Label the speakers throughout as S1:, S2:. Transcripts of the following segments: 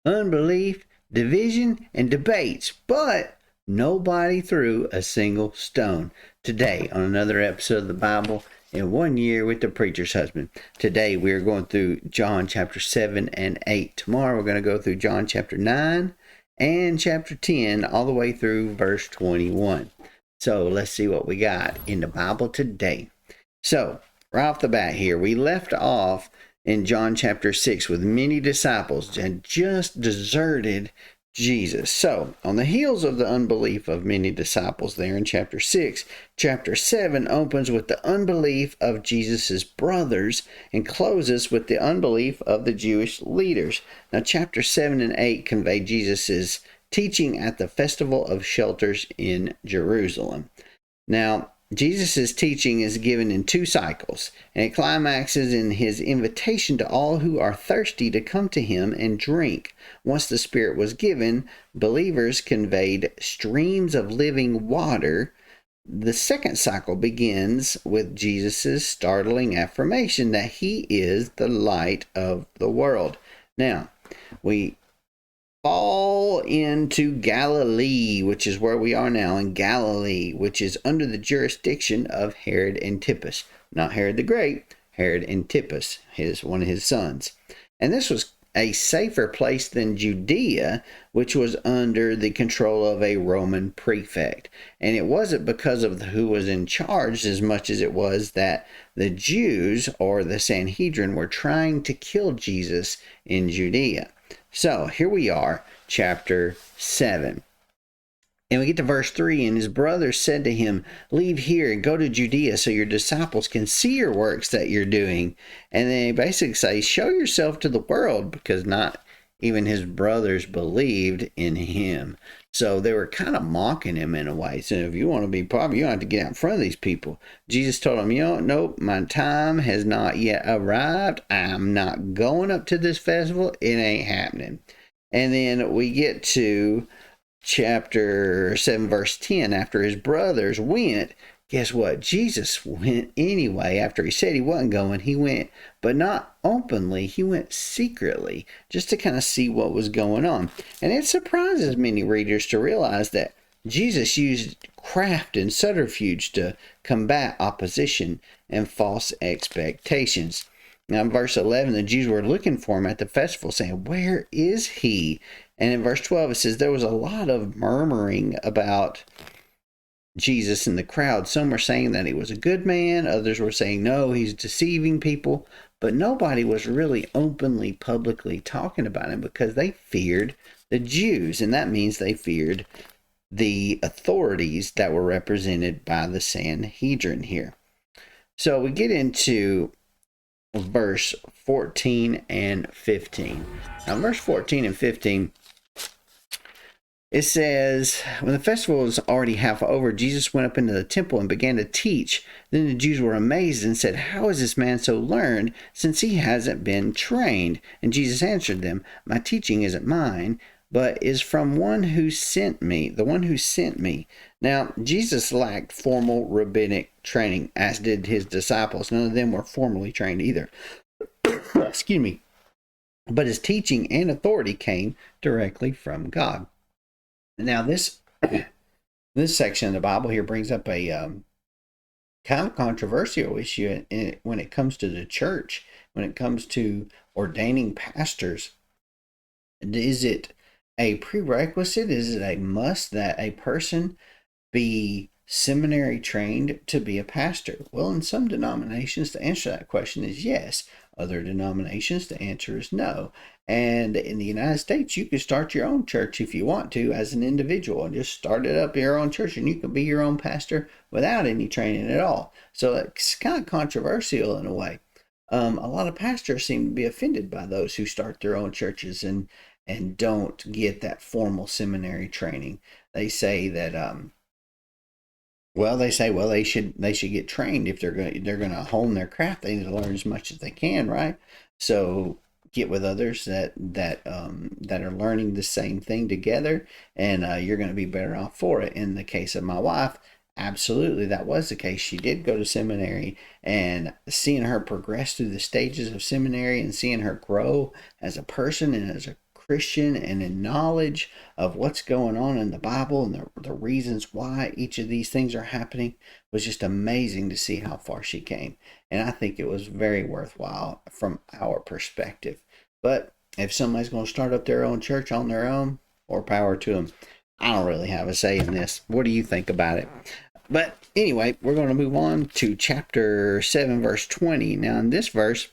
S1: unbelief, division, and debates, but nobody threw a single stone. Today, on another episode of the Bible in 1 year with the preacher's husband. Today, we are going through John chapter 7 and 8. Tomorrow, we're going to go through John chapter 9 and chapter 10, all the way through verse 21. So, let's see what we got in the Bible today. So, right off the bat here, we left off in John chapter 6 with many disciples and just deserted Jesus. So, on the heels of the unbelief of many disciples there in chapter 6, chapter 7 opens with the unbelief of Jesus' brothers and closes with the unbelief of the Jewish leaders. Now, chapter 7 and 8 convey Jesus' teaching at the Festival of Shelters in Jerusalem. Now, Jesus' teaching is given in two cycles, and it climaxes in his invitation to all who are thirsty to come to him and drink. Once the Spirit was given, believers conveyed streams of living water. The second cycle begins with Jesus' startling affirmation that he is the light of the world. Now, we fall into Galilee, which is where we are now in Galilee, which is under the jurisdiction of Herod Antipas. Not Herod the Great, Herod Antipas, one of his sons. And this was a safer place than Judea, which was under the control of a Roman prefect. And it wasn't because of who was in charge as much as it was that the Jews, or the Sanhedrin, were trying to kill Jesus in Judea. So, here we are, chapter 7. And we get to verse 3, and his brothers said to him, "Leave here and go to Judea so your disciples can see your works that you're doing." And then he basically says, "Show yourself to the world," because not even his brothers believed in him. So they were kind of mocking him in a way. So if you want to be popular, you don't have to get out in front of these people. Jesus told them, nope, my time has not yet arrived. I'm not going up to this festival. It ain't happening. And then we get to chapter 7, verse 10. After his brothers went, guess what? Jesus went anyway. After he said he wasn't going, he went, but not openly. He went secretly, just to kind of see what was going on. And it surprises many readers to realize that Jesus used craft and subterfuge to combat opposition and false expectations. Now, in verse 11, the Jews were looking for him at the festival, saying, "Where is he?" And in verse 12, it says there was a lot of murmuring about Jesus in the crowd. Some were saying that he was a good man. Others were saying, no, he's deceiving people. But nobody was really openly, publicly talking about him because they feared the Jews. And that means they feared the authorities that were represented by the Sanhedrin here. So we get into verse 14 and 15. Now, verse 14 and 15, it says, when the festival was already half over, Jesus went up into the temple and began to teach. Then the Jews were amazed and said, "How is this man so learned, since he hasn't been trained?" And Jesus answered them, "My teaching isn't mine, but is from one who sent me, the one who sent me." Now, Jesus lacked formal rabbinic training, as did his disciples. None of them were formally trained either. Excuse me. But his teaching and authority came directly from God. Now, this section of the Bible here brings up a kind of controversial issue when it comes to the church, when it comes to ordaining pastors. Is it a prerequisite? Is it a must that a person be seminary trained to be a pastor? Well, in some denominations, the answer to that question is yes. Other denominations, the answer is no. And in the United States, you can start your own church if you want to as an individual, and just start it up your own church, and you can be your own pastor without any training at all. So it's kind of controversial in a way. A lot of pastors seem to be offended by those who start their own churches and don't get that formal seminary training. They say that they should get trained if they're going to hone their craft. They need to learn as much as they can, right? So get with others that are learning the same thing together, and you're going to be better off for it. In the case of my wife, absolutely that was the case. She did go to seminary, and seeing her progress through the stages of seminary and seeing her grow as a person and as a Christian and in knowledge of what's going on in the Bible and the reasons why each of these things are happening, was just amazing to see how far she came. And I think it was very worthwhile from our perspective. But if somebody's going to start up their own church on their own, more power to them. I don't really have a say in this. What do you think about it? But anyway, we're going to move on to chapter 7, verse 20. Now, in this verse,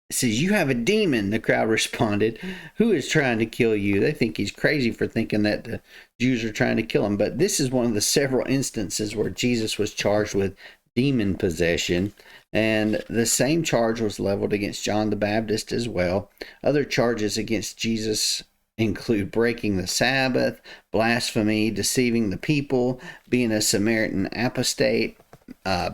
S1: it says, "You have a demon," the crowd responded, "who is trying to kill you." They think he's crazy for thinking that the Jews are trying to kill him. But this is one of the several instances where Jesus was charged with demon possession. And the same charge was leveled against John the Baptist as well. Other charges against Jesus include breaking the Sabbath, blasphemy, deceiving the people, being a Samaritan apostate,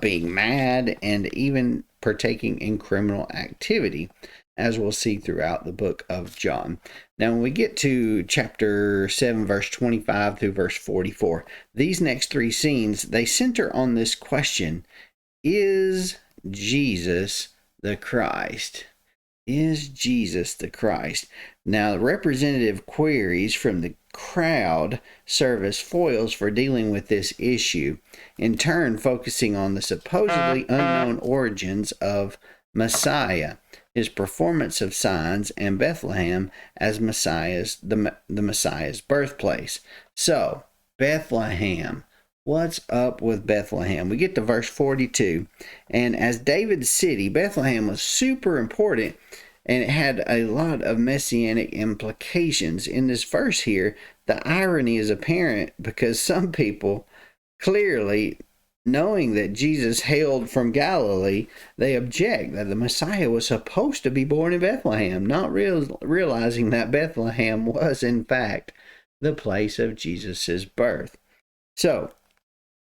S1: being mad, and even partaking in criminal activity, as we'll see throughout the book of John. Now, when we get to chapter 7, verse 25 through verse 44, these next three scenes, they center on this question: is Jesus the Christ? Is Jesus the Christ? Now, the representative queries from the crowd serve as foils for dealing with this issue, in turn focusing on the supposedly unknown origins of Messiah, his performance of signs, and Bethlehem as the Messiah's birthplace. So, Bethlehem. What's up with Bethlehem? We get to verse 42. "And as David's city, Bethlehem was super important, and it had a lot of messianic implications." In this verse here, the irony is apparent because some people, clearly knowing that Jesus hailed from Galilee, they object that the Messiah was supposed to be born in Bethlehem, not realizing that Bethlehem was, in fact, the place of Jesus' birth. So,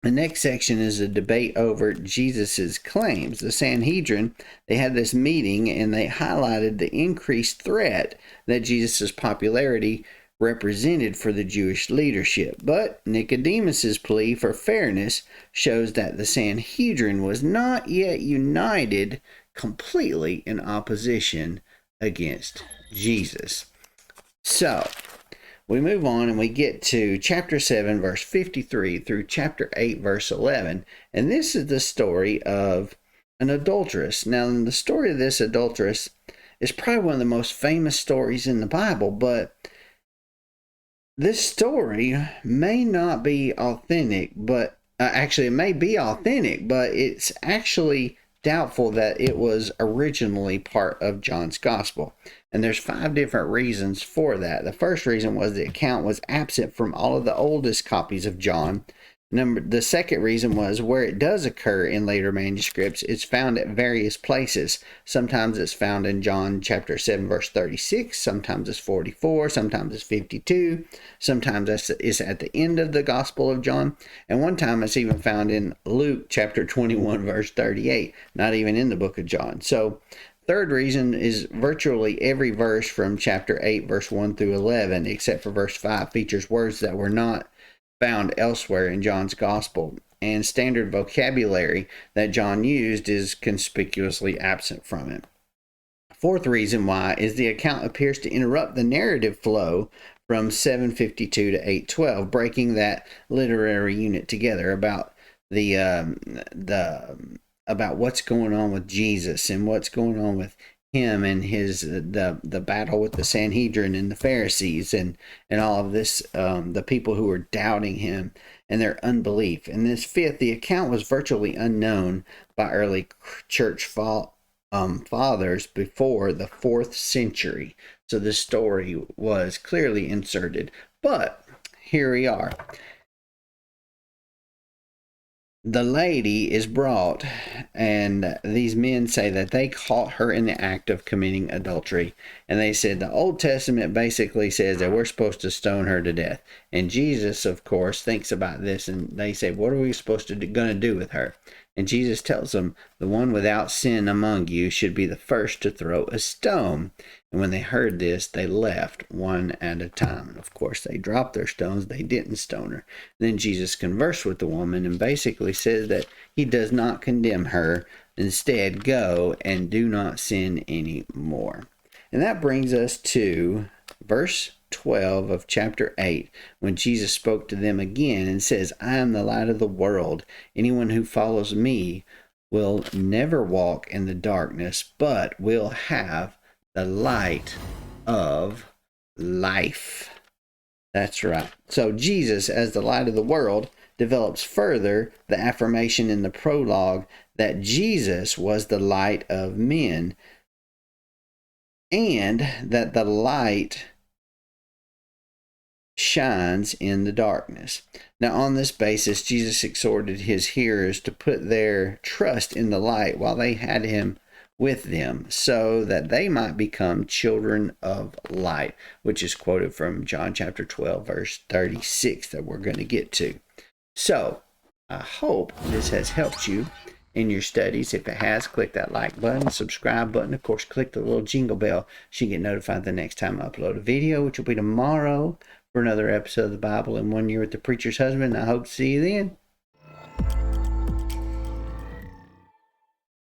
S1: the next section is a debate over Jesus' claims. The Sanhedrin, they had this meeting and they highlighted the increased threat that Jesus' popularity represented for the Jewish leadership. But Nicodemus' plea for fairness shows that the Sanhedrin was not yet united completely in opposition against Jesus. So, we move on and we get to chapter 7, verse 53 through chapter 8, verse 11. And this is the story of an adulteress. Now, the story of this adulteress is probably one of the most famous stories in the Bible, but this story may not be authentic, but actually it may be authentic, but it's actually doubtful that it was originally part of John's gospel. And there's 5 different reasons for that. The first reason was the account was absent from all of the oldest copies of John. The second reason was where it does occur in later manuscripts, it's found at various places. Sometimes it's found in John chapter 7, verse 36. Sometimes it's 44. Sometimes it's 52. Sometimes it's at the end of the Gospel of John. And one time it's even found in Luke chapter 21, verse 38. Not even in the book of John. So, third reason is virtually every verse from chapter 8, verse 1 through 11, except for verse 5, features words that were not found elsewhere in John's gospel, and standard vocabulary that John used is conspicuously absent from it. Fourth reason why is the account appears to interrupt the narrative flow from 752 to 812, breaking that literary unit together about about what's going on with Jesus and what's going on with him and his the battle with the Sanhedrin and the Pharisees and all of this, the people who were doubting him and their unbelief. And this fifth, the account was virtually unknown by early church fathers before the 4th century. So this story was clearly inserted. But here we are. The lady is brought, and these men say that they caught her in the act of committing adultery. And they said the Old Testament basically says that we're supposed to stone her to death. And Jesus, of course, thinks about this, and they say, what are we supposed to going to do with her? And Jesus tells them, the one without sin among you should be the first to throw a stone. And when they heard this, they left one at a time. And of course, they dropped their stones. They didn't stone her. And then Jesus conversed with the woman and basically says that he does not condemn her. Instead, go and do not sin anymore. And that brings us to verse 12 of chapter 8, when Jesus spoke to them again and says, I am the light of the world. Anyone who follows me will never walk in the darkness, but will have the light of life. That's right. So Jesus, as the light of the world, develops further the affirmation in the prologue that Jesus was the light of men, and that the light shines in the darkness. Now, on this basis, Jesus exhorted his hearers to put their trust in the light while they had him with them, so that they might become children of light, which is quoted from John chapter 12, verse 36, that we're going to get to. So, I hope this has helped you in your studies. If it has, click that like button, subscribe button. Of course, click the little jingle bell so you get notified the next time I upload a video, which will be tomorrow, for another episode of the Bible in 1 Year with the Preacher's Husband. I hope to see you then.